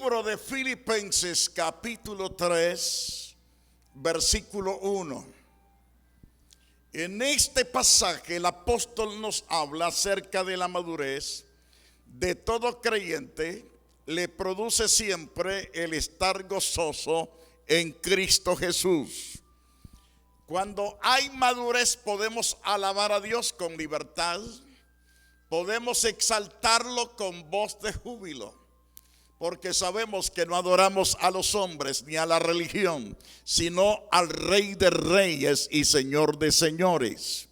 libro de Filipenses capítulo 3, versículo 1. En este pasaje el apóstol nos habla acerca de la madurez de todo creyente. Le produce siempre el estar gozoso en Cristo Jesús. Cuando hay madurez podemos alabar a Dios con libertad, podemos exaltarlo con voz de júbilo, porque sabemos que no adoramos a los hombres ni a la religión, sino al Rey de Reyes y Señor de Señores.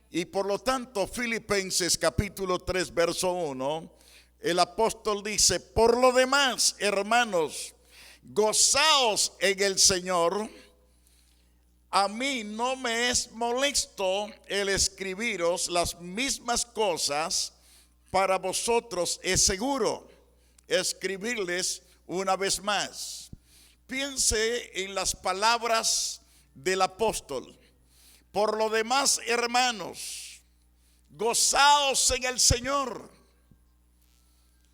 Y por lo tanto, Filipenses capítulo 3, verso 1, el apóstol dice: por lo demás, hermanos, gozaos en el Señor. A mí no me es molesto el escribiros las mismas cosas, para vosotros es seguro escribirles una vez más. Piense en las palabras del apóstol. Por lo demás, hermanos, gozaos en el Señor.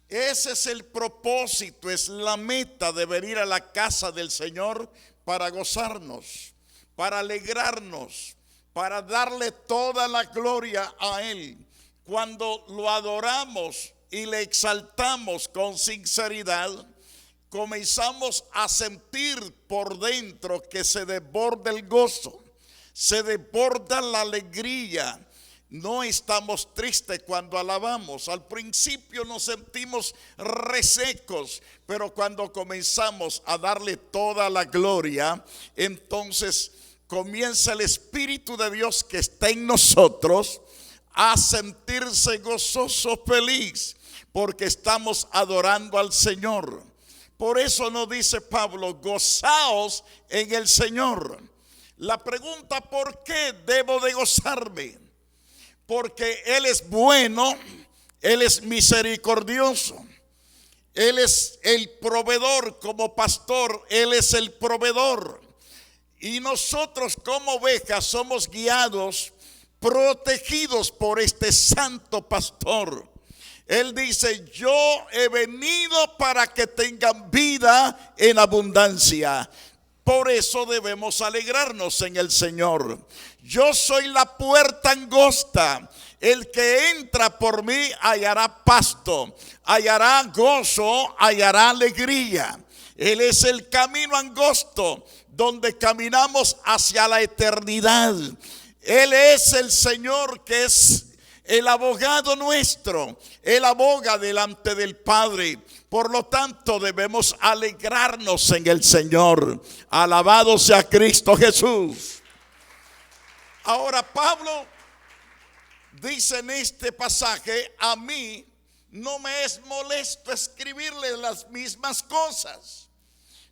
Ese es el propósito, es la meta de venir a la casa del Señor, para gozarnos, para alegrarnos, para darle toda la gloria a Él. Cuando lo adoramos y le exaltamos con sinceridad, comenzamos a sentir por dentro que se desborda el gozo, se desborda la alegría. No estamos tristes cuando alabamos. Al principio nos sentimos resecos, pero cuando comenzamos a darle toda la gloria, entonces comienza el Espíritu de Dios que está en nosotros a sentirse gozoso, feliz, porque estamos adorando al Señor. Por eso nos dice Pablo: gozaos en el Señor. La pregunta: ¿por qué debo de gozarme? Porque Él es bueno, Él es misericordioso, Él es el proveedor. Como pastor, Él es el proveedor. Y nosotros como ovejas somos guiados, protegidos por este santo pastor. Él dice: yo he venido para que tengan vida en abundancia. Por eso debemos alegrarnos en el Señor. Yo soy la puerta angosta. El que entra por mí hallará pasto, hallará gozo, hallará alegría. Él es el camino angosto donde caminamos hacia la eternidad. Él es el Señor que es el abogado nuestro. Él aboga delante del Padre. Por lo tanto, debemos alegrarnos en el Señor. Alabado sea Cristo Jesús. Ahora, Pablo dice en este pasaje: a mí no me es molesto escribirle las mismas cosas.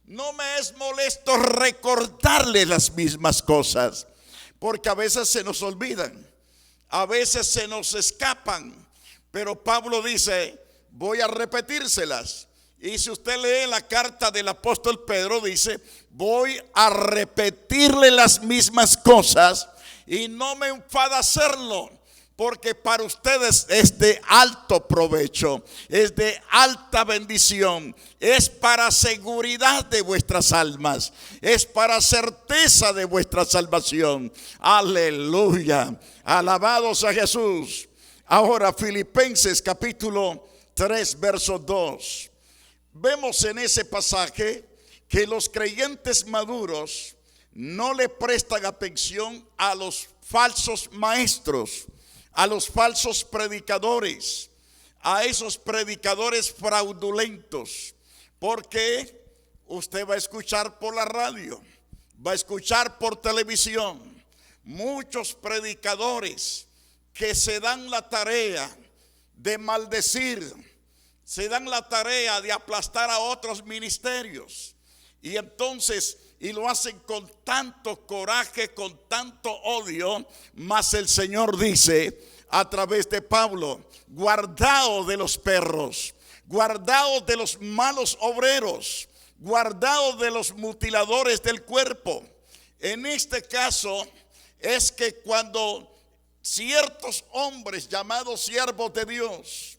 No me es molesto recordarle las mismas cosas, porque a veces se nos olvidan, a veces se nos escapan. Pero Pablo dice: voy a repetírselas. Y si usted lee la carta del apóstol Pedro, dice: voy a repetirle las mismas cosas, y no me enfada hacerlo, porque para ustedes es de alto provecho, es de alta bendición, es para seguridad de vuestras almas, es para certeza de vuestra salvación. Aleluya, alabados a Jesús. Ahora, Filipenses capítulo 3, verso 2. Vemos en ese pasaje que los creyentes maduros no le prestan atención a los falsos maestros, a los falsos predicadores, a esos predicadores fraudulentos. Porque usted va a escuchar por la radio, va a escuchar por televisión muchos predicadores que se dan la tarea de maldecir, se dan la tarea de aplastar a otros ministerios. Y entonces, y lo hacen con tanto coraje, con tanto odio. Mas el Señor dice a través de Pablo: guardaos de los perros, guardaos de los malos obreros, guardaos de los mutiladores del cuerpo. En este caso es que cuando ciertos hombres llamados siervos de Dios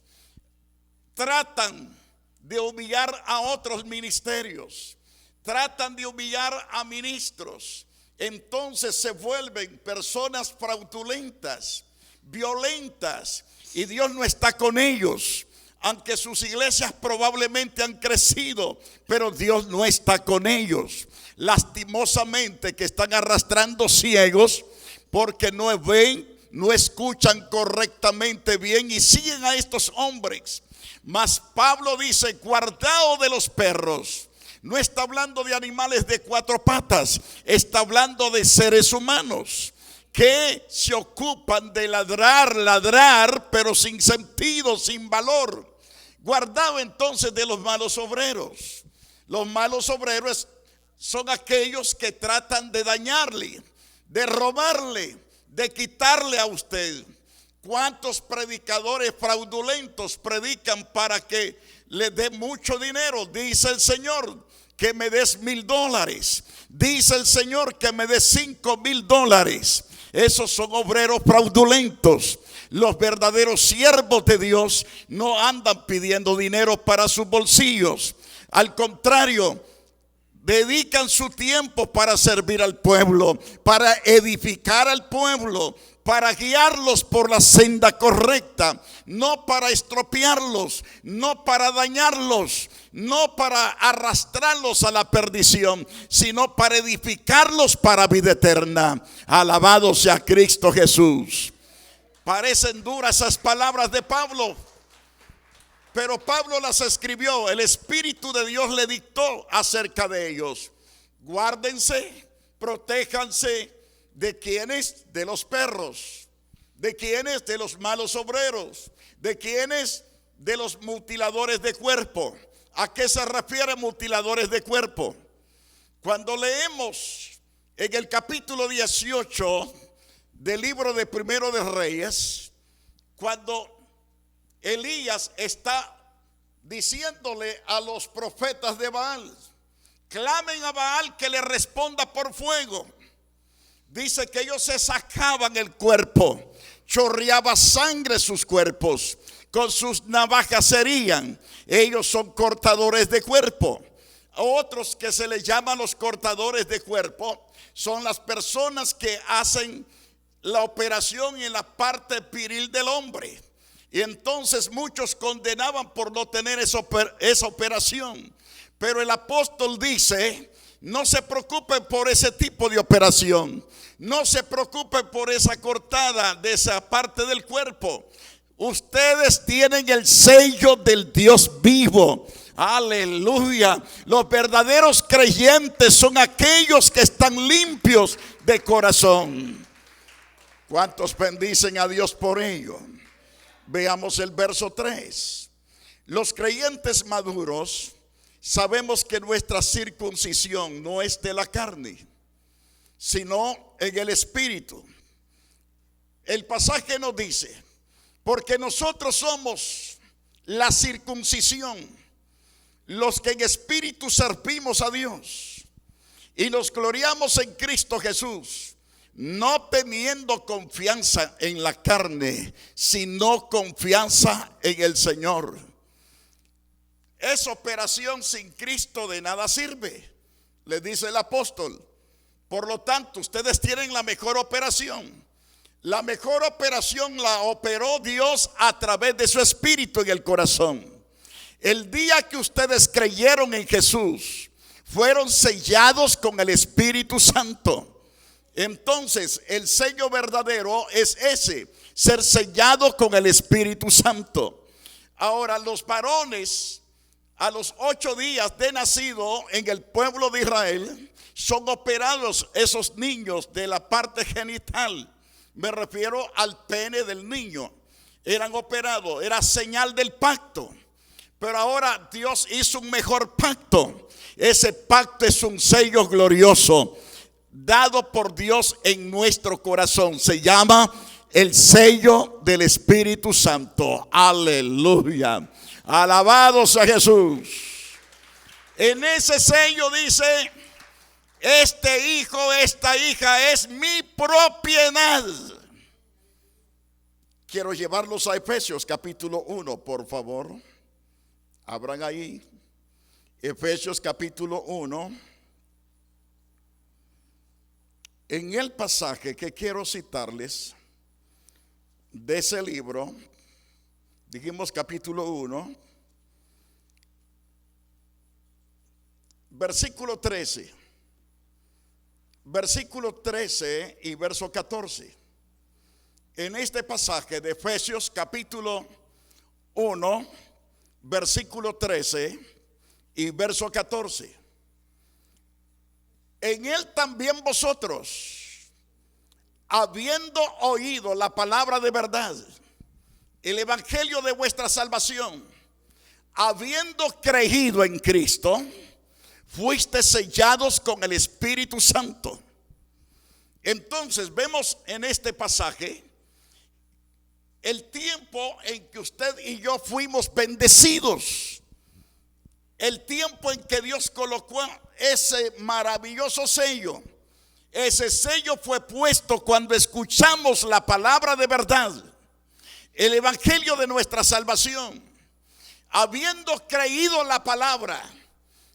tratan de humillar a otros ministerios, tratan de humillar a ministros. Entonces se vuelven personas fraudulentas, violentas, y Dios no está con ellos. Aunque sus iglesias probablemente han crecido, pero Dios no está con ellos. Lastimosamente que están arrastrando ciegos porque no ven, no escuchan correctamente bien y siguen a estos hombres. Mas Pablo dice: guardaos de los perros. No está hablando de animales de cuatro patas, está hablando de seres humanos que se ocupan de ladrar, pero sin sentido, sin valor. Guardado entonces de los malos obreros. Los malos obreros son aquellos que tratan de dañarle, de robarle, de quitarle a usted. ¿Cuántos predicadores fraudulentos predican para que le dé mucho dinero? Dice el Señor que me des $1,000. Dice el Señor que me des $5,000. Esos son obreros fraudulentos. Los verdaderos siervos de Dios no andan pidiendo dinero para sus bolsillos. Al contrario, dedican su tiempo para servir al pueblo, para edificar al pueblo, para guiarlos por la senda correcta, no para estropearlos, no para dañarlos, no para arrastrarlos a la perdición, sino para edificarlos para vida eterna. Alabado sea Cristo Jesús. Parecen duras esas palabras de Pablo, pero Pablo las escribió. El Espíritu de Dios le dictó acerca de ellos. Guárdense, protéjanse. ¿De quiénes? De los perros. ¿De quiénes? De los malos obreros. ¿De quiénes? De los mutiladores de cuerpo. ¿A qué se refiere mutiladores de cuerpo? Cuando leemos en el capítulo 18 del libro de Primero de Reyes, cuando Elías está diciéndole a los profetas de Baal: clamen a Baal que le responda por fuego. Dice que ellos se sacaban el cuerpo, chorreaba sangre sus cuerpos, con sus navajas herían. Ellos son cortadores de cuerpo. Otros que se les llaman los cortadores de cuerpo son las personas que hacen la operación en la parte viril del hombre. Y entonces muchos condenaban por no tener esa operación. Pero el apóstol dice: no se preocupen por ese tipo de operación. No se preocupen por esa cortada de esa parte del cuerpo. Ustedes tienen el sello del Dios vivo. Aleluya. Los verdaderos creyentes son aquellos que están limpios de corazón. ¿Cuántos bendicen a Dios por ello? Veamos el verso 3. Los creyentes maduros sabemos que nuestra circuncisión no es de la carne, sino en el espíritu. El pasaje nos dice: porque nosotros somos la circuncisión, los que en espíritu servimos a Dios y nos gloriamos en Cristo Jesús, no teniendo confianza en la carne, sino confianza en el Señor. Esa operación sin Cristo de nada sirve, le dice el apóstol. Por lo tanto, ustedes tienen la mejor operación. La mejor operación la operó Dios a través de su Espíritu en el corazón. El día que ustedes creyeron en Jesús, fueron sellados con el Espíritu Santo. Entonces, el sello verdadero es ese: ser sellado con el Espíritu Santo. Ahora, los varones, a los 8 días de nacido en el pueblo de Israel, son operados esos niños de la parte genital. Me refiero al pene del niño. Eran operados, era señal del pacto. Pero ahora Dios hizo un mejor pacto. Ese pacto es un sello glorioso dado por Dios en nuestro corazón. Se llama el sello del Espíritu Santo. Aleluya. Alabado sea Jesús. En ese sello dice: este hijo, esta hija es mi propiedad. Quiero llevarlos a Efesios capítulo 1, por favor. Abran ahí Efesios capítulo 1. En el pasaje que quiero citarles de ese libro, dijimos capítulo 1, versículo 13. Versículo 13 y verso 14. En este pasaje de Efesios capítulo 1, versículo 13 y verso 14. En él también vosotros, habiendo oído la palabra de verdad, el evangelio de vuestra salvación, habiendo creído en Cristo, fuiste sellados con el Espíritu Santo. Entonces vemos en este pasaje el tiempo en que usted y yo fuimos bendecidos. El tiempo en que Dios colocó ese maravilloso sello. Ese sello fue puesto cuando escuchamos la palabra de verdad, el evangelio de nuestra salvación. Habiendo creído la palabra,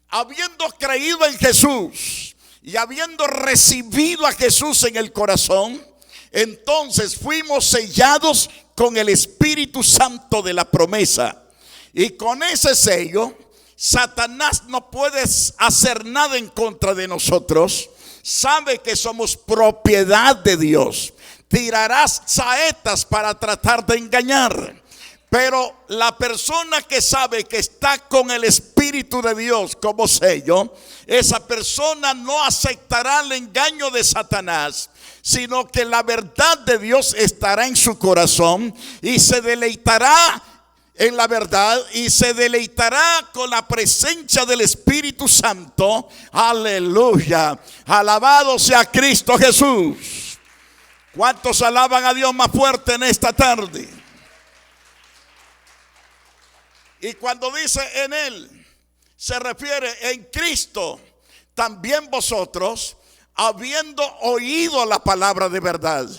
habiendo creído en Jesús y habiendo recibido a Jesús en el corazón, entonces fuimos sellados con el Espíritu Santo de la promesa. Y con ese sello, Satanás no puede hacer nada en contra de nosotros. Sabe que somos propiedad de Dios. Tirarás saetas para tratar de engañar. Pero la persona que sabe que está con el Espíritu de Dios como sello, esa persona no aceptará el engaño de Satanás, sino que la verdad de Dios estará en su corazón y se deleitará en la verdad y se deleitará con la presencia del Espíritu Santo. Aleluya. Alabado sea Cristo Jesús. ¿Cuántos alaban a Dios más fuerte en esta tarde? Y cuando dice en él, se refiere en Cristo, también vosotros, habiendo oído la palabra de verdad,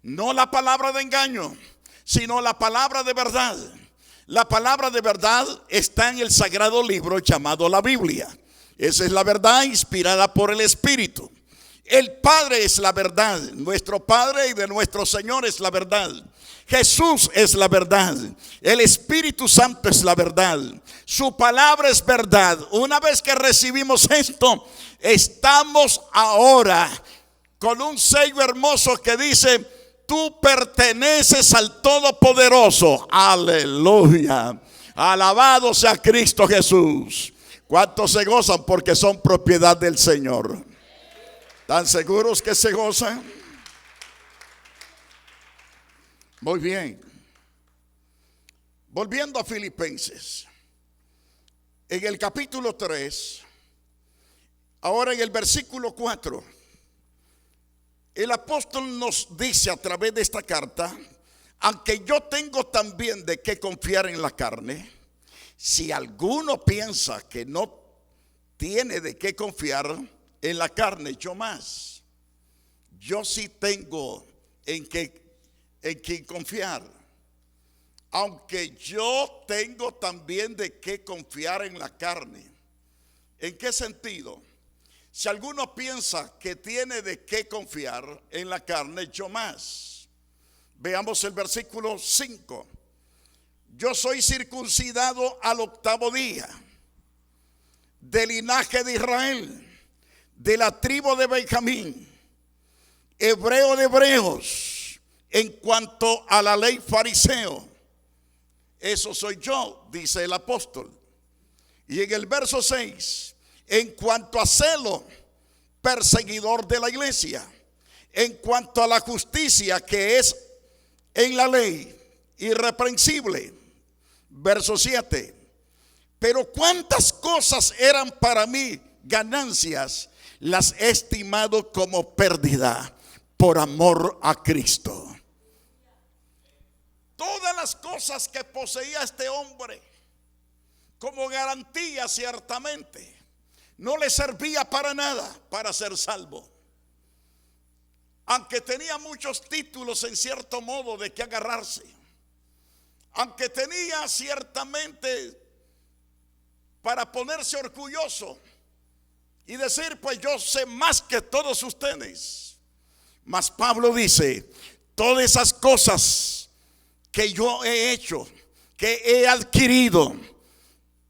no la palabra de engaño, sino la palabra de verdad. La palabra de verdad está en el sagrado libro llamado la Biblia. Esa es la verdad inspirada por el Espíritu. El Padre es la verdad, nuestro Padre y de nuestro Señor es la verdad. Jesús es la verdad, el Espíritu Santo es la verdad, su palabra es verdad. Una vez que recibimos esto, estamos ahora con un sello hermoso que dice: tú perteneces al Todopoderoso. Aleluya. Alabado sea Cristo Jesús. ¿Cuántos se gozan porque son propiedad del Señor? ¿Están seguros que se gozan? Muy bien. Volviendo a Filipenses, en el capítulo 3, ahora en el versículo 4, el apóstol nos dice a través de esta carta: aunque yo tengo también de qué confiar en la carne, si alguno piensa que no tiene de qué confiar en la carne, yo más. Yo sí tengo en quien confiar. Aunque yo tengo también de qué confiar en la carne. ¿En qué sentido? Si alguno piensa que tiene de qué confiar en la carne, yo más. Veamos el versículo 5. Yo soy circuncidado al 8º día, del linaje de Israel, de la tribu de Benjamín, hebreo de hebreos, en cuanto a la ley fariseo. Eso soy yo, dice el apóstol. Y en el verso 6, en cuanto a celo, perseguidor de la iglesia, en cuanto a la justicia que es en la ley, irreprensible. Verso 7, pero cuántas cosas eran para mí ganancias, las he estimado como pérdida por amor a Cristo. Todas las cosas que poseía este hombre como garantía, ciertamente no le servía para nada para ser salvo. Aunque tenía muchos títulos en cierto modo de que agarrarse, aunque tenía ciertamente para ponerse orgulloso y decir, pues yo sé más que todos ustedes. Mas Pablo dice, todas esas cosas que yo he hecho, que he adquirido,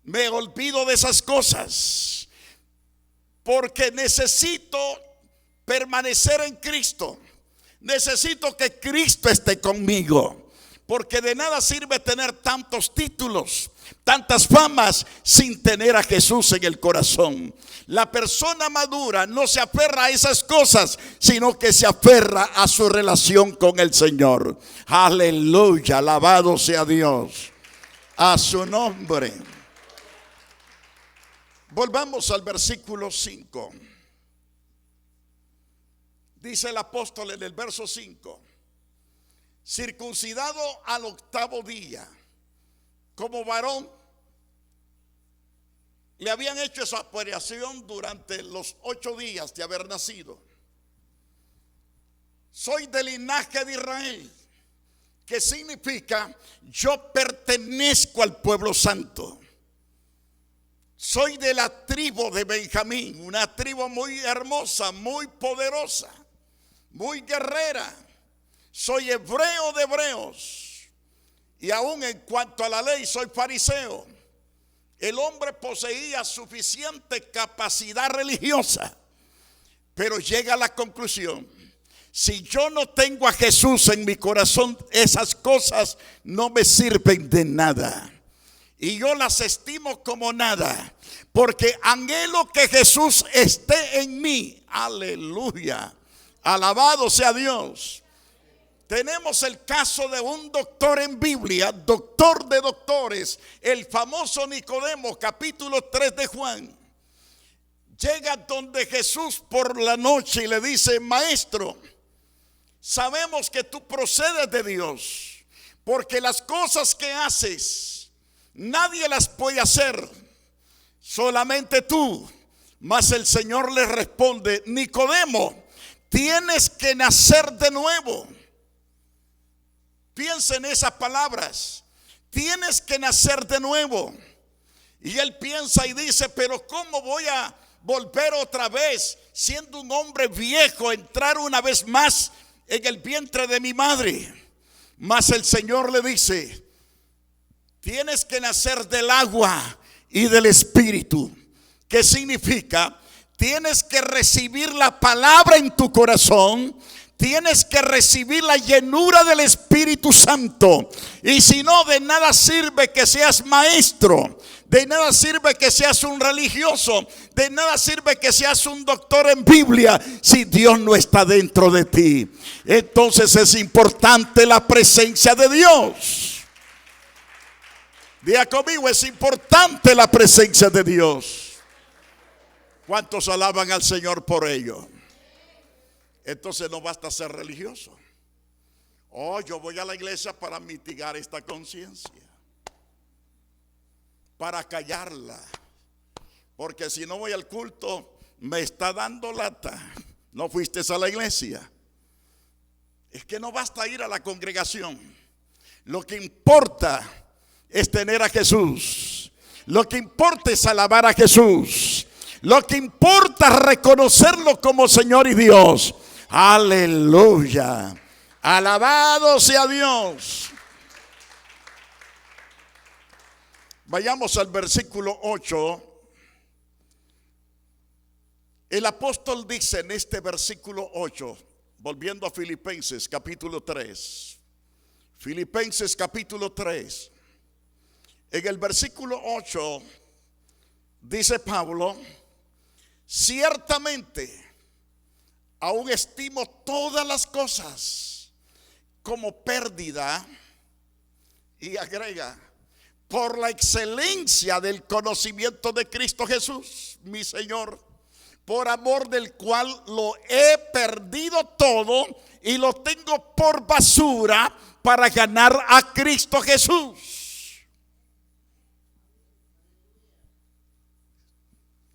me olvido de esas cosas, porque necesito permanecer en Cristo. Necesito que Cristo esté conmigo, porque de nada sirve tener tantos títulos, tantas famas, sin tener a Jesús en el corazón. La persona madura no se aferra a esas cosas, sino que se aferra a su relación con el Señor. Aleluya, alabado sea Dios, a su nombre. Volvamos al versículo 5. Dice el apóstol en el verso 5: circuncidado al 8º día, como varón. Le habían hecho esa operación durante los 8 días de haber nacido. Soy del linaje de Israel, que significa yo pertenezco al pueblo santo. Soy de la tribu de Benjamín, una tribu muy hermosa, muy poderosa, muy guerrera. Soy hebreo de hebreos, y aún en cuanto a la ley soy fariseo. El hombre poseía suficiente capacidad religiosa, pero llega a la conclusión: si yo no tengo a Jesús en mi corazón, esas cosas no me sirven de nada. Y yo las estimo como nada, porque anhelo que Jesús esté en mí. Aleluya, alabado sea Dios. Tenemos el caso de un doctor en Biblia, doctor de doctores, el famoso Nicodemo, capítulo 3 de Juan. Llega donde Jesús por la noche y le dice: maestro, sabemos que tú procedes de Dios, porque las cosas que haces nadie las puede hacer, solamente tú. Mas el Señor le responde: Nicodemo, tienes que nacer de nuevo. Piensa en esas palabras: tienes que nacer de nuevo. Y él piensa y dice: pero ¿cómo voy a volver otra vez, siendo un hombre viejo, entrar una vez más en el vientre de mi madre? Mas el Señor le dice: tienes que nacer del agua y del Espíritu. ¿Qué significa? Tienes que recibir la palabra en tu corazón. Tienes que recibir la llenura del Espíritu Santo. Y si no, de nada sirve que seas maestro, de nada sirve que seas un religioso, de nada sirve que seas un doctor en Biblia, si Dios no está dentro de ti. Entonces es importante la presencia de Dios. Diga conmigo: es importante la presencia de Dios. ¿Cuántos alaban al Señor por ello? Entonces no basta ser religioso. Oh, yo voy a la iglesia para mitigar esta conciencia, para callarla, porque si no voy al culto me está dando lata. No fuiste a la iglesia. Es que no basta ir a la congregación. Lo que importa es tener a Jesús. Lo que importa es alabar a Jesús. Lo que importa es reconocerlo como Señor y Dios. Aleluya, alabado sea Dios. Vayamos al versículo 8. El apóstol dice en este versículo 8, volviendo a Filipenses capítulo 3. Filipenses capítulo 3. En el versículo 8 dice Pablo: ciertamente aún estimo todas las cosas como pérdida, y agrega, por la excelencia del conocimiento de Cristo Jesús, mi Señor, por amor del cual lo he perdido todo y lo tengo por basura para ganar a Cristo Jesús.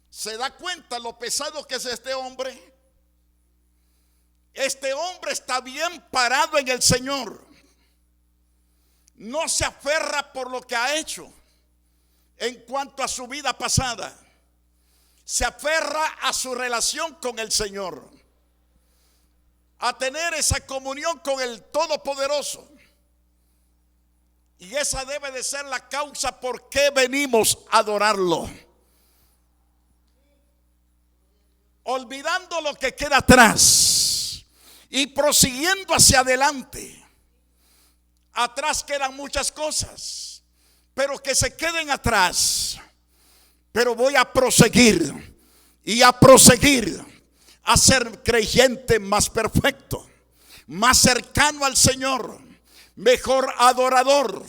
¿Se da cuenta lo pesado que es este hombre? Este hombre está bien parado en el Señor. No se aferra por lo que ha hecho. en cuanto a su vida pasada. Se aferra a su relación con el Señor, a tener esa comunión con el Todopoderoso. Y esa debe de ser la causa por qué venimos a adorarlo. Olvidando lo que queda atrás y prosiguiendo hacia adelante. Atrás quedan muchas cosas, pero que se queden atrás. Pero voy a proseguir y a proseguir a ser creyente más perfecto, más cercano al Señor, mejor adorador,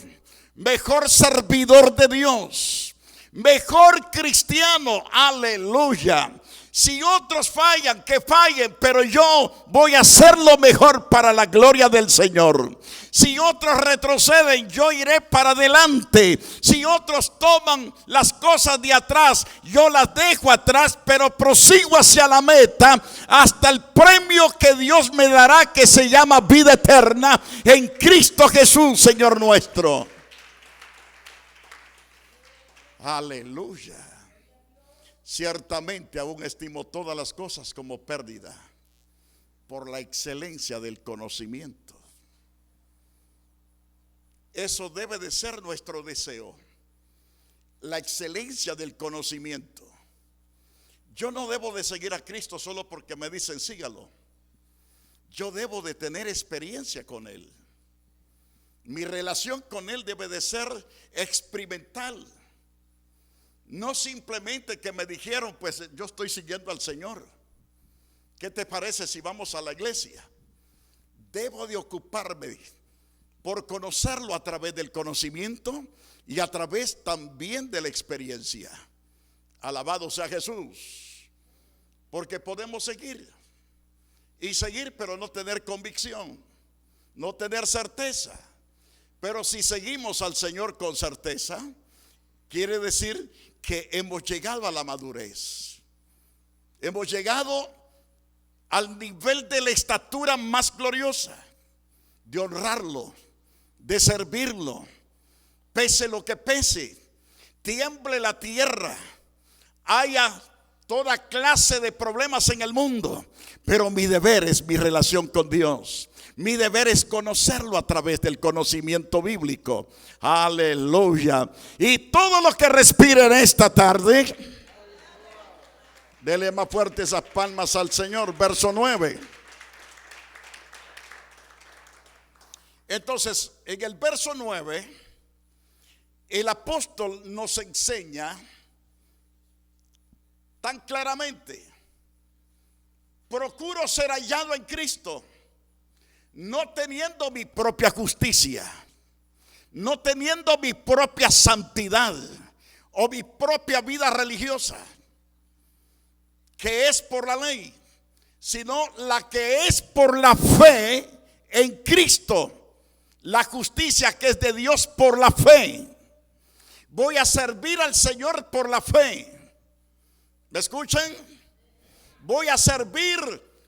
mejor servidor de Dios, mejor cristiano. Aleluya. Si otros fallan, que fallen, pero yo voy a hacer lo mejor para la gloria del Señor. Si otros retroceden, yo iré para adelante. Si otros toman las cosas de atrás, yo las dejo atrás, pero prosigo hacia la meta hasta el premio que Dios me dará, que se llama vida eterna en Cristo Jesús, Señor nuestro. Aleluya. Ciertamente aún estimo todas las cosas como pérdida por la excelencia del conocimiento. Eso debe de ser nuestro deseo, la excelencia del conocimiento. Yo no debo de seguir a Cristo solo porque me dicen sígalo. Yo debo de tener experiencia con Él. Mi relación con Él debe de ser experimental. No simplemente que me dijeron, pues yo estoy siguiendo al Señor. ¿Qué te parece si vamos a la iglesia? Debo de ocuparme por conocerlo a través del conocimiento y a través también de la experiencia. Alabado sea Jesús. Porque podemos seguir y seguir, pero no tener convicción, no tener certeza. Pero si seguimos al Señor con certeza, quiere decir que hemos llegado a la madurez. Hemos llegado al nivel de la estatura más gloriosa, de honrarlo, de servirlo, pese lo que pese, tiemble la tierra, haya toda clase de problemas en el mundo, pero mi deber es mi relación con Dios. Mi deber es conocerlo a través del conocimiento bíblico. Aleluya. Y todo lo que respire en esta tarde, dele más fuerte esas palmas al Señor. Verso 9. Entonces, en el verso 9, el apóstol nos enseña tan claramente: procuro ser hallado en Cristo, no teniendo mi propia justicia, no teniendo mi propia santidad o mi propia vida religiosa, que es por la ley, sino la que es por la fe en Cristo, la justicia que es de Dios por la fe. Voy a servir al Señor por la fe. ¿Me escuchan? Voy a servir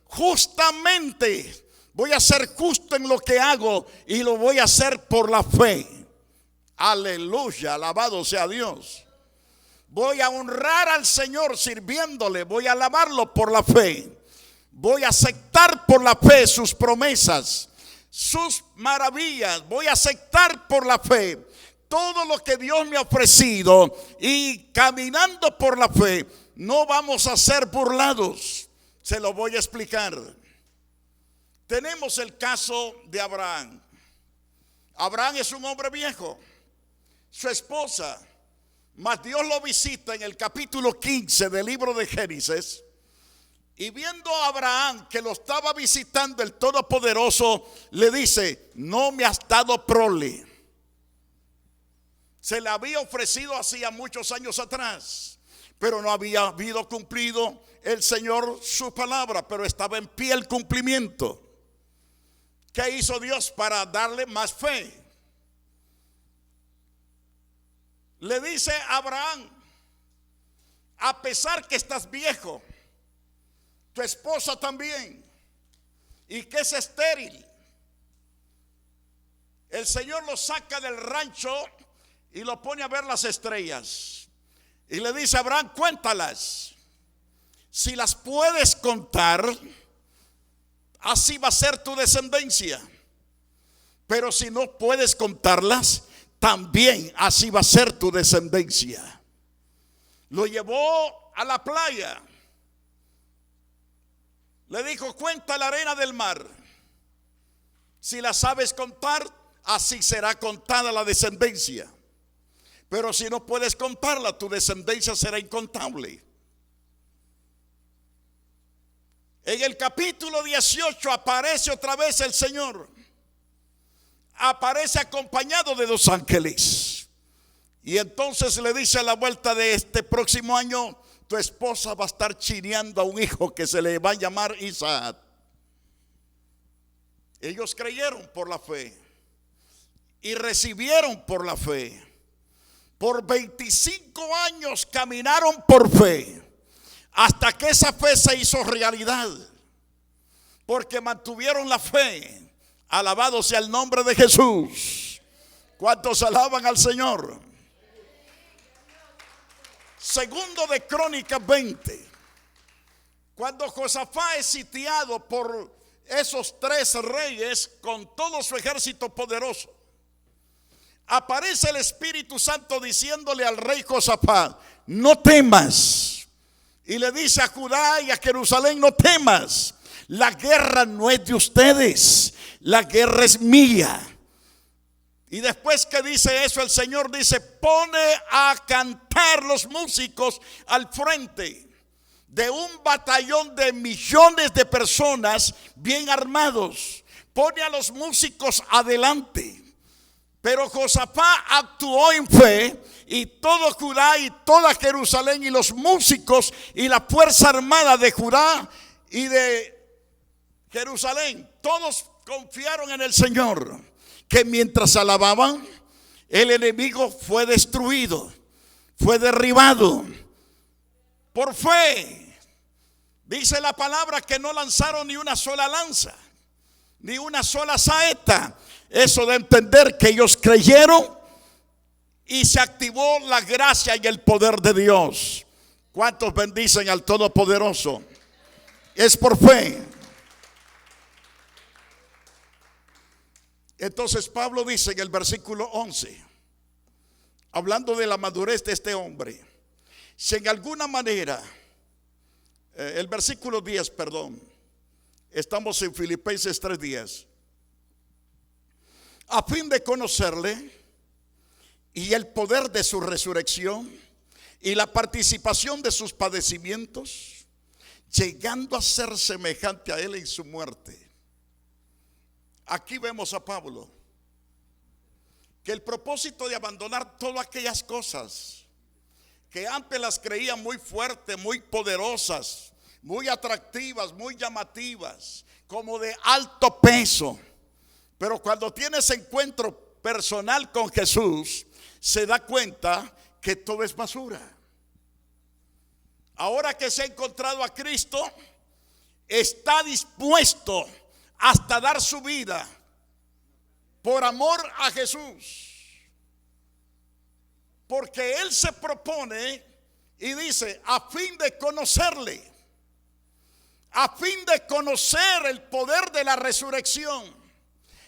justamente. Voy a ser justo en lo que hago y lo voy a hacer por la fe. Aleluya, alabado sea Dios. Voy a honrar al Señor sirviéndole, voy a alabarlo por la fe. Voy a aceptar por la fe sus promesas, sus maravillas. Voy a aceptar por la fe todo lo que Dios me ha ofrecido, y caminando por la fe no vamos a ser burlados. Se lo voy a explicar. Tenemos el caso de Abraham. Abraham es un hombre viejo, su esposa, mas Dios lo visita en el capítulo 15 del libro de Génesis. Y viendo a Abraham que lo estaba visitando el Todopoderoso, le dice: no me has dado prole. Se le había ofrecido hacía muchos años atrás, pero no había habido cumplido el Señor su palabra, pero estaba en pie el cumplimiento. ¿Qué hizo Dios para darle más fe? Le dice a Abraham: a pesar que estás viejo, tu esposa también, y que es estéril, el Señor lo saca del rancho y lo pone a ver las estrellas. Y le dice a Abraham, cuéntalas. Si las puedes contar, así va a ser tu descendencia. Pero si no puedes contarlas, también así va a ser tu descendencia. Lo llevó a la playa. Le dijo, cuenta la arena del mar. Si la sabes contar, así será contada la descendencia. Pero si no puedes contarla, tu descendencia será incontable. En el capítulo 18 aparece otra vez el Señor. Aparece acompañado de 2 ángeles. Y entonces le dice a la vuelta de este próximo año, tu esposa va a estar chineando a un hijo que se le va a llamar Isaac. Ellos creyeron por la fe y recibieron por la fe. Por 25 años caminaron por fe, hasta que esa fe se hizo realidad, porque mantuvieron la fe. Alabado sea el nombre de Jesús. ¿Cuántos alaban al Señor? Segundo de Crónicas 20. Cuando Josafat es sitiado por esos 3 reyes con todo su ejército poderoso, aparece el Espíritu Santo diciéndole al rey Josafat, no temas. Y le dice a Judá y a Jerusalén, no temas. La guerra no es de ustedes, la guerra es mía. Y después que dice eso, el Señor dice, pone a cantar los músicos al frente de un batallón de millones de personas bien armados. Pone a los músicos adelante. Pero Josafat actuó en fe, y todo Judá y toda Jerusalén y los músicos y la fuerza armada de Judá y de Jerusalén, todos confiaron en el Señor, que mientras alababan, el enemigo fue destruido, fue derribado por fe. Dice la palabra que no lanzaron ni una sola lanza, ni una sola saeta. Eso de entender que ellos creyeron y se activó la gracia y el poder de Dios. ¿Cuántos bendicen al Todopoderoso? Es por fe. Entonces Pablo dice en el versículo 11, hablando de la madurez de este hombre, si en alguna manera, el versículo 10, perdón, estamos en Filipenses 3:10, a fin de conocerle y el poder de su resurrección y la participación de sus padecimientos, llegando a ser semejante a él en su muerte. Aquí vemos a Pablo, que el propósito de abandonar todas aquellas cosas que antes las creía muy fuertes, muy poderosas, muy atractivas, muy llamativas, como de alto peso, pero cuando tiene ese encuentro personal con Jesús, se da cuenta que todo es basura. Ahora que se ha encontrado a Cristo, está dispuesto hasta dar su vida por amor a Jesús, porque Él se propone y dice, a fin de conocerle, a fin de conocer el poder de la resurrección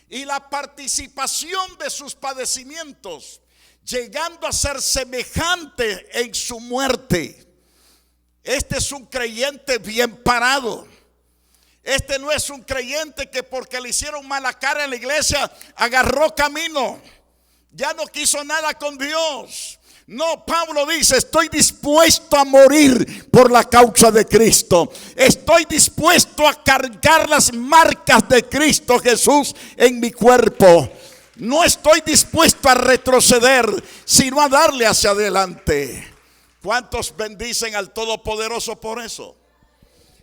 y la participación de sus padecimientos, llegando a ser semejante en su muerte. Este es un creyente bien parado. Este no es un creyente que porque le hicieron mala cara en la iglesia agarró camino, ya no quiso nada con Dios. No, Pablo dice, estoy dispuesto a morir por la causa de Cristo. Estoy dispuesto a cargar las marcas de Cristo Jesús en mi cuerpo. No estoy dispuesto a retroceder, sino a darle hacia adelante. ¿Cuántos bendicen al Todopoderoso por eso?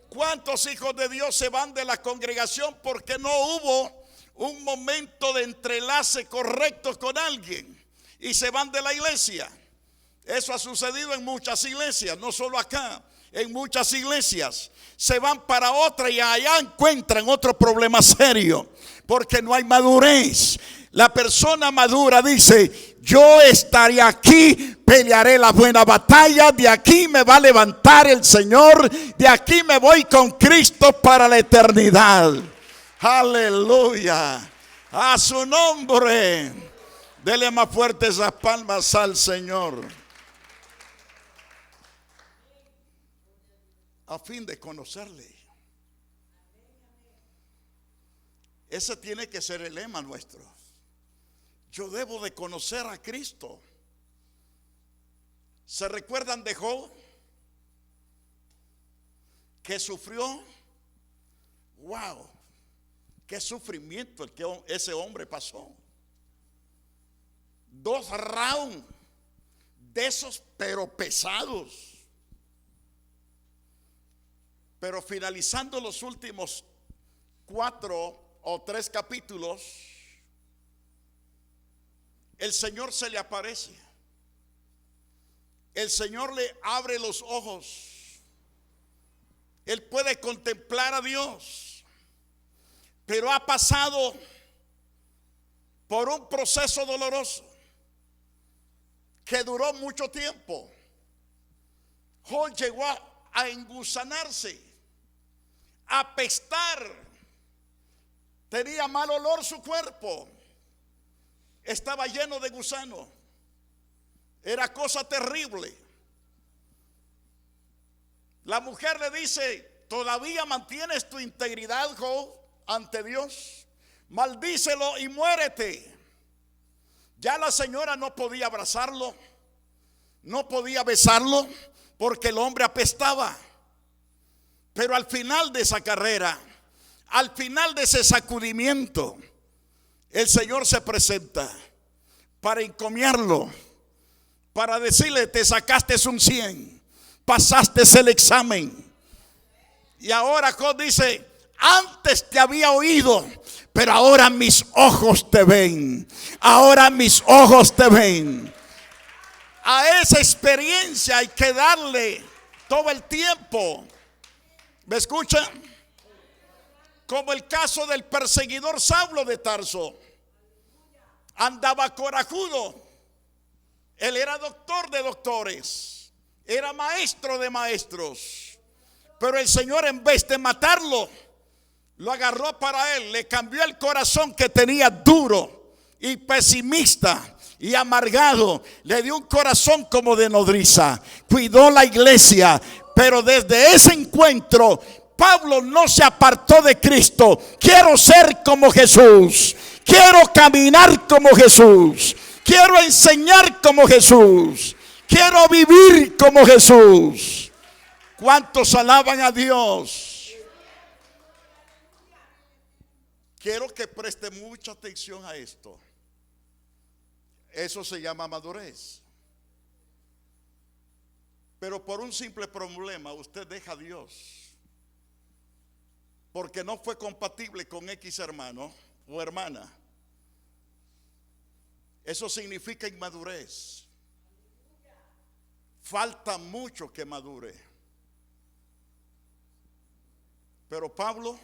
¿Cuántos hijos de Dios se van de la congregación porque no hubo un momento de entrelace correcto con alguien y se van de la iglesia? Eso ha sucedido en muchas iglesias, no solo acá, en muchas iglesias. Se van para otra y allá encuentran otro problema serio, porque no hay madurez. La persona madura dice: yo estaré aquí, pelearé la buena batalla, de aquí me va a levantar el Señor, de aquí me voy con Cristo para la eternidad. Aleluya, a su nombre. Dele más fuertes esas palmas al Señor. A fin de conocerle. Ese tiene que ser el lema nuestro. Yo debo de conocer a Cristo. ¿Se recuerdan de Job? Que sufrió. Wow, qué sufrimiento el que ese hombre pasó. 2 rounds de esos, pero pesados. Pero finalizando los últimos 4 o 3 capítulos, el Señor se le aparece. El Señor le abre los ojos. Él puede contemplar a Dios, pero ha pasado por un proceso doloroso que duró mucho tiempo. Job llegó a engusanarse, a apestar. Tenía mal olor su cuerpo. Estaba lleno de gusano. Era cosa terrible. La mujer le dice: ¿todavía mantienes tu integridad, Job, ante Dios? Maldícelo y muérete. Ya la señora no podía abrazarlo, no podía besarlo, porque el hombre apestaba. Pero al final de esa carrera, al final de ese sacudimiento, el Señor se presenta para encomiarlo, para decirle: te sacaste un 100, pasaste el examen. Y ahora Job dice: antes te había oído, pero ahora mis ojos te ven. Ahora mis ojos te ven. A esa experiencia hay que darle todo el tiempo. ¿Me escuchan? Como el caso del perseguidor Saulo de Tarso. Andaba corajudo. Él era doctor de doctores, era maestro de maestros. Pero el Señor, en vez de matarlo, lo agarró para él. Le cambió el corazón que tenía duro y pesimista y amargado. Le dio un corazón como de nodriza. Cuidó la iglesia. Pero desde ese encuentro, Pablo no se apartó de Cristo. Quiero ser como Jesús. Quiero caminar como Jesús. Quiero enseñar como Jesús. Quiero vivir como Jesús. ¿Cuántos alaban a Dios? Quiero que preste mucha atención a esto. Eso se llama madurez. Pero por un simple problema usted deja a Dios, porque no fue compatible con X hermano o hermana. Eso significa inmadurez. Falta mucho que madure. Pero Pablo,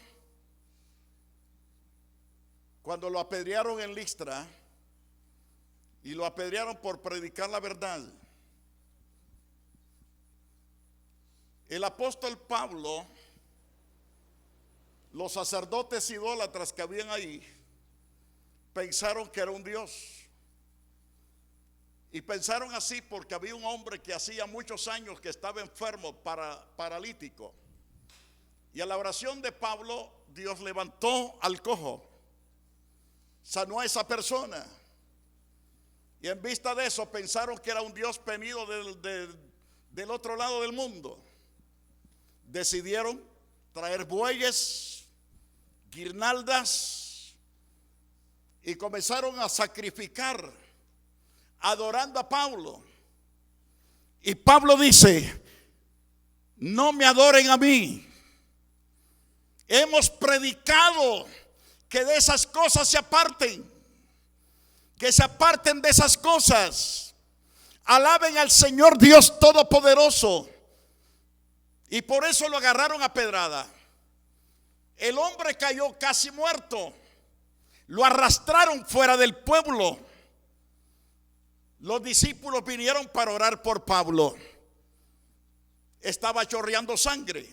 cuando lo apedrearon en Listra, y lo apedrearon por predicar la verdad, el apóstol Pablo, los sacerdotes idólatras que habían ahí, pensaron que era un Dios. Y pensaron así porque había un hombre que hacía muchos años que estaba enfermo, paralítico. Y a la oración de Pablo, Dios levantó al cojo, sanó a esa persona. Y en vista de eso pensaron que era un Dios venido del otro lado del mundo. Decidieron traer bueyes, guirnaldas, y comenzaron a sacrificar, adorando a Pablo. Y Pablo dice: no me adoren a mí. Hemos predicado que de esas cosas se aparten, que se aparten de esas cosas. Alaben al Señor Dios Todopoderoso. Y por eso lo agarraron a pedrada. El hombre cayó casi muerto. Lo arrastraron fuera del pueblo. Los discípulos vinieron para orar por Pablo. Estaba chorreando sangre.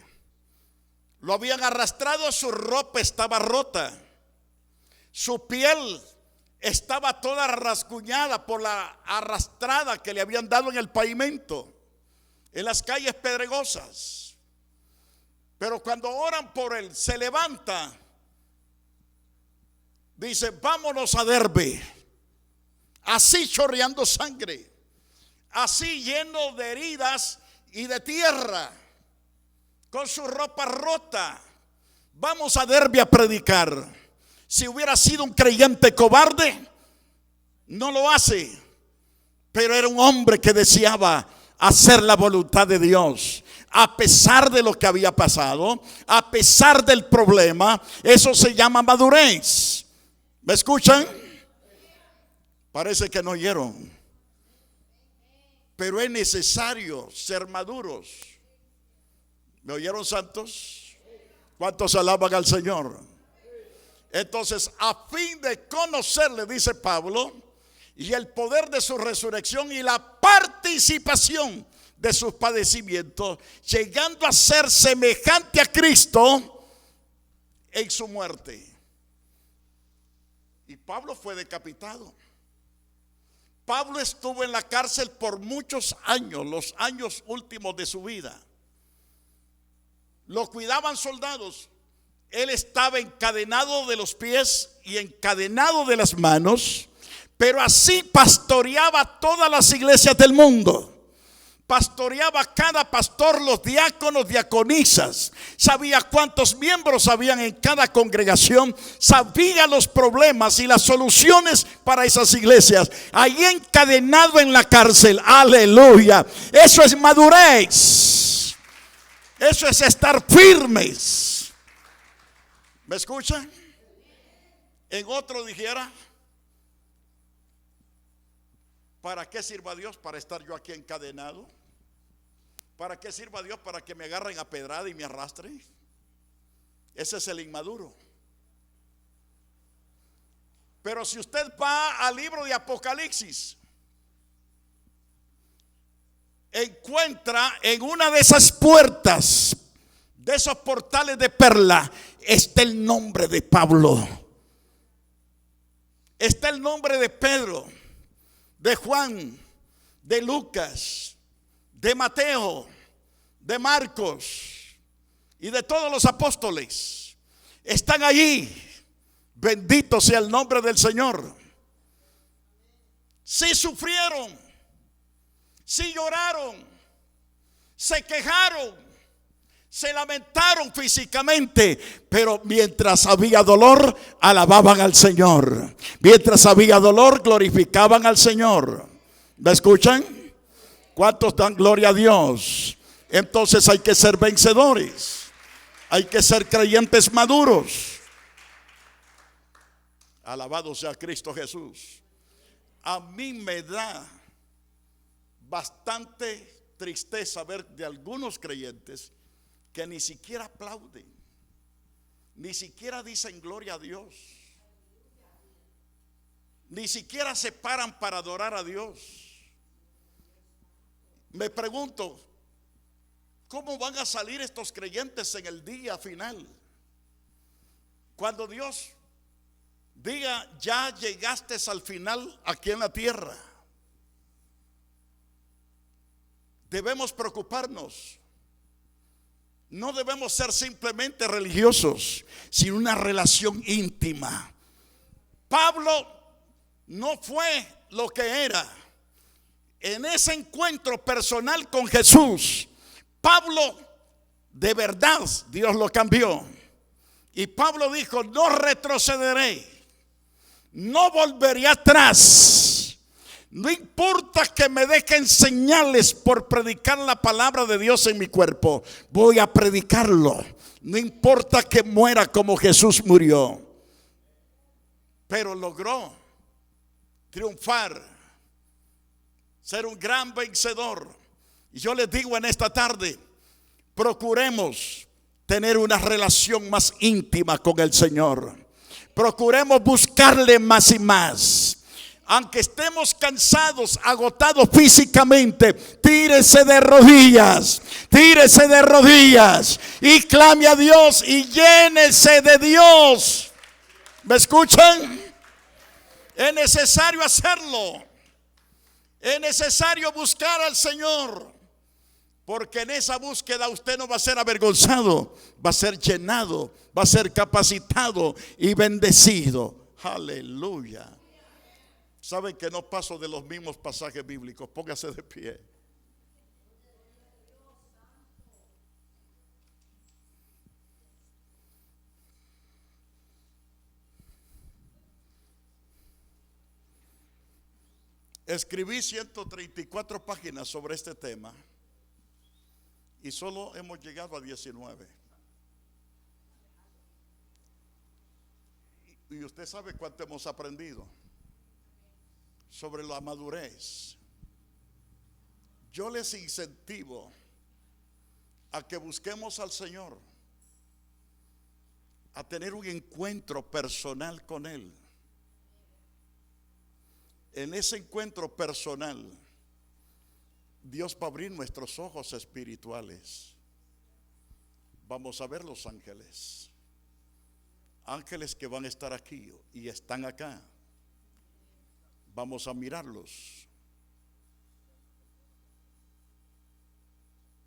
Lo habían arrastrado, su ropa estaba rota. Su piel estaba toda rasguñada por la arrastrada que le habían dado en el pavimento, en las calles pedregosas. Pero cuando oran por él, se levanta. Dice: vámonos a Derbe. Así chorreando sangre, así lleno de heridas y de tierra, con su ropa rota. Vamos a Derbe a predicar. Si hubiera sido un creyente cobarde, no lo hace. Pero era un hombre que deseaba hacer la voluntad de Dios. A pesar de lo que había pasado, a pesar del problema. Eso se llama madurez. ¿Me escuchan? Parece que no oyeron. Pero es necesario ser maduros. ¿Me oyeron, santos? ¿Cuántos alaban al Señor? Entonces, a fin de conocerle, dice Pablo, y el poder de su resurrección y la participación de sus padecimientos, llegando a ser semejante a Cristo en su muerte. Y Pablo fue decapitado. Pablo estuvo en la cárcel por muchos años, los años últimos de su vida. Lo cuidaban soldados. Él estaba encadenado de los pies y encadenado de las manos, pero así pastoreaba todas las iglesias del mundo. Pastoreaba cada pastor, los diáconos, diaconisas. Sabía cuántos miembros habían en cada congregación. Sabía los problemas y las soluciones para esas iglesias. Ahí encadenado en la cárcel. Aleluya. Eso es madurez. Eso es estar firmes. ¿Me escuchan? En otro dijera: ¿para qué sirva Dios para estar yo aquí encadenado? ¿Para qué sirva Dios para que me agarren a pedrada y me arrastren? Ese es el inmaduro. Pero si usted va al libro de Apocalipsis, encuentra en una de esas puertas, de esos portales de perla, está el nombre de Pablo. Está el nombre de Pedro, de Juan, de Lucas, de Mateo, de Marcos y de todos los apóstoles. Están allí. Bendito sea el nombre del Señor. Sí sufrieron, sí lloraron, se quejaron, se lamentaron físicamente, pero mientras había dolor, alababan al Señor. Mientras había dolor, glorificaban al Señor. ¿Me escuchan? ¿Cuántos dan gloria a Dios? Entonces hay que ser vencedores. Hay que ser creyentes maduros. Alabado sea Cristo Jesús. A mí me da bastante tristeza ver de algunos creyentes que ni siquiera aplauden, ni siquiera dicen gloria a Dios, ni siquiera se paran para adorar a Dios. Me pregunto, ¿cómo van a salir estos creyentes en el día final? Cuando Dios diga: ya llegaste al final aquí en la tierra. Debemos preocuparnos. No debemos ser simplemente religiosos, sino una relación íntima. Pablo no fue lo que era. En ese encuentro personal con Jesús, Pablo, de verdad, Dios lo cambió. Y Pablo dijo: no retrocederé, no volveré atrás. No importa que me dejen señales por predicar la palabra de Dios en mi cuerpo, voy a predicarlo. No importa que muera como Jesús murió. Pero logró triunfar, ser un gran vencedor. Y yo les digo en esta tarde: procuremos tener una relación más íntima con el Señor. Procuremos buscarle más y más. Aunque estemos cansados, agotados físicamente, tírese de rodillas y clame a Dios y llénese de Dios. ¿Me escuchan? Es necesario hacerlo. Es necesario buscar al Señor, porque en esa búsqueda usted no va a ser avergonzado, va a ser llenado, va a ser capacitado y bendecido. Aleluya. Saben que no paso de los mismos pasajes bíblicos. Póngase de pie. Escribí 134 páginas sobre este tema y solo hemos llegado a 19. Y usted sabe cuánto hemos aprendido sobre la madurez. Yo les incentivo a que busquemos al Señor, a tener un encuentro personal con Él. En ese encuentro personal, Dios va a abrir nuestros ojos espirituales. Vamos a ver los ángeles. Ángeles que van a estar aquí y están acá. Vamos a mirarlos.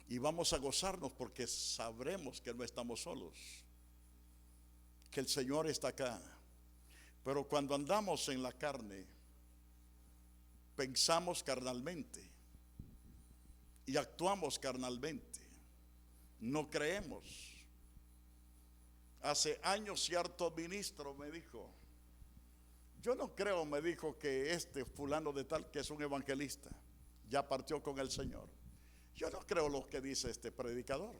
Y vamos a gozarnos porque sabremos que no estamos solos, que el Señor está acá. Pero cuando andamos en la carne, pensamos carnalmente y actuamos carnalmente. No creemos. Hace años cierto ministro me dijo, yo no creo, me dijo, que este fulano de tal, que es un evangelista, ya partió con el Señor. Yo no creo lo que dice este predicador.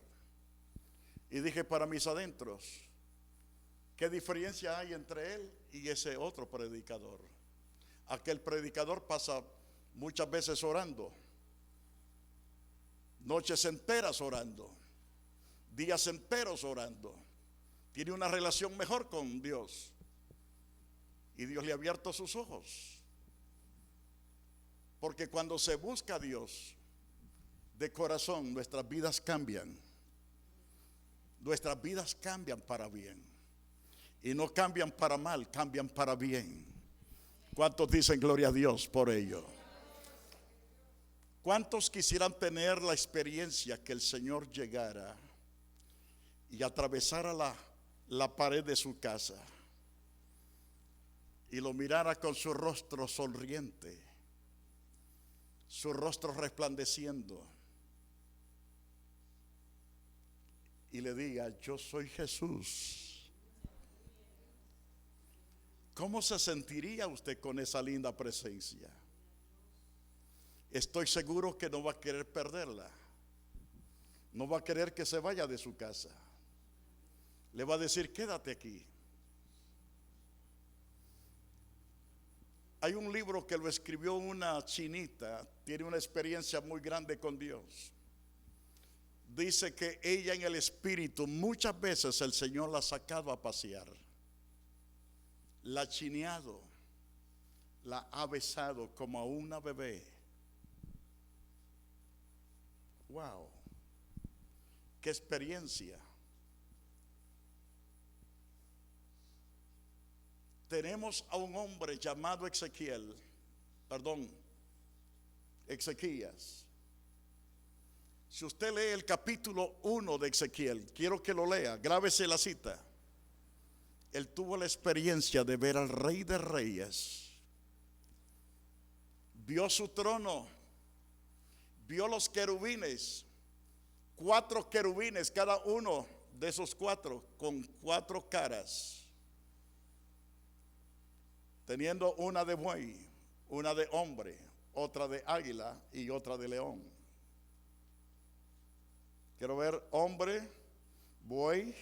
Y dije para mis adentros, ¿qué diferencia hay entre él y ese otro predicador? Aquel predicador pasa muchas veces orando, noches enteras orando, días enteros orando. Tiene una relación mejor con Dios y Dios le ha abierto sus ojos. Porque cuando se busca a Dios de corazón, nuestras vidas cambian. Nuestras vidas cambian para bien. Y no cambian para mal, cambian para bien. ¿Cuántos dicen gloria a Dios por ello? ¿Cuántos quisieran tener la experiencia que el Señor llegara y atravesara la pared de su casa y lo mirara con su rostro sonriente, su rostro resplandeciendo, y le diga, yo soy Jesús? ¿Cómo se sentiría usted con esa linda presencia? Estoy seguro que no va a querer perderla. No va a querer que se vaya de su casa. Le va a decir, quédate aquí. Hay un libro que lo escribió una chinita, tiene una experiencia muy grande con Dios. Dice que ella en el espíritu, muchas veces el Señor la ha sacado a pasear, la ha chineado, la ha besado como a una bebé. Wow, qué experiencia. Tenemos a un hombre llamado Ezequías. Si usted lee el capítulo 1 de Ezequiel, quiero que lo lea, grábese la cita. Él tuvo la experiencia de ver al Rey de Reyes. Vio su trono, vio los querubines, 4 querubines, cada uno de esos 4 con 4 caras, teniendo una de buey, una de hombre, otra de águila y otra de león. Quiero ver hombre, buey,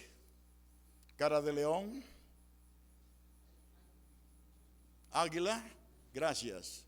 cara de león, águila, gracias,